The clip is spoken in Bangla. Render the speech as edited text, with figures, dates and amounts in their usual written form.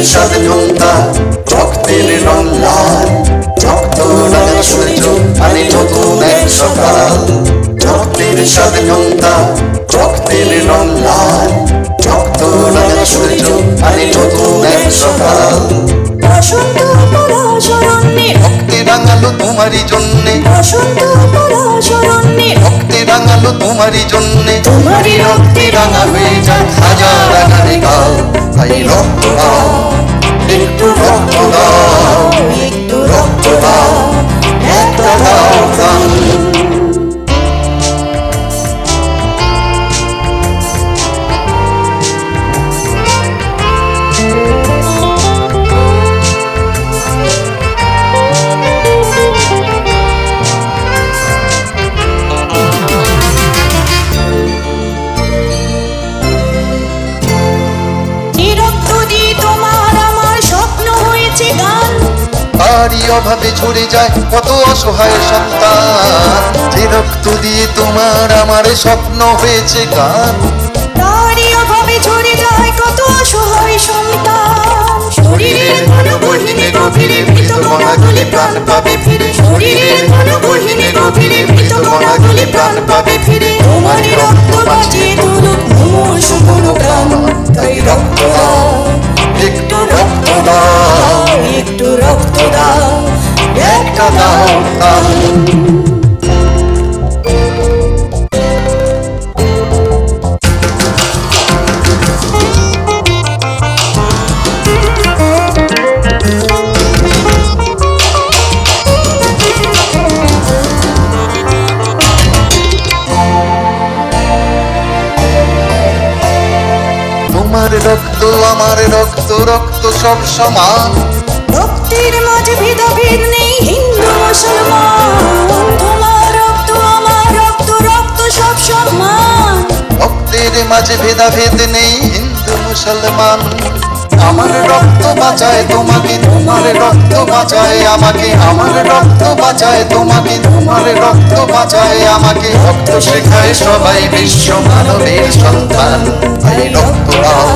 সাদ ঝুমকা রক্তের রং লাল রক্ত রাঙা সূর্য আনে নতুন এক সকাল রক্তের সাদ ঝুমকা রক্তের রং লাল রক্ত রাঙা সূর্য আনে নতুন এক সকাল বসন্ত পরাশরণ্যে রক্তে রাঙালো তোমারই জন্যে বসন্ত পরাশরণ্যে রক্তে রাঙালো তোমারই জন্যে তোমারই রক্তে রাঙা হয়ে যাক হাজার আগামী কাল তাই রক্ত দাও একটু রক্ত দাও একটু রক্ত দাও একটা দাও প্রাণ তারই অভাবে ঝরে যায় কত অসহায় সন্তান যে রক্ত দিয়ে তোমার আমার স্বপ্ন হয়েছে গান তারই অভাবে ঝরে যায় কত অসহায় সন্তান শরীরের ঘন গহীনে গভীরে মৃত কণাগুলি প্রাণ পাবে ফিরে শরীরের ঘন গহীনে গভীরে মৃত কণাগুলি প্রাণ পাবে ফিরে তোমারই রক্ত বাঁচিয়ে তুলুক মুমূর্ষ কোনো প্রাণ তাই রক্ত দাও একটু রক্ত দাও একটু রক্ত দাও একটা দাও প্রাণ তোমার রক্ত আমার রক্ত রক্ত সব সমান রক্তের মাঝে ভেদাভেদ নেই হিন্দু মুসলমান তোমার রক্ত আমার রক্ত রক্ত সব সমান রক্তের মাঝে ভেদাভেদ নেই হিন্দু মুসলমান আমার রক্ত বাঁচায় তোমাকে তোমার রক্ত বাঁচায় আমাকে আমার রক্ত বাঁচায় তোমাকে তোমার রক্ত বাঁচায় আমাকে রক্ত শেখায় সবাই বিশ্ব মানবের সন্তান তাই রক্ত দাও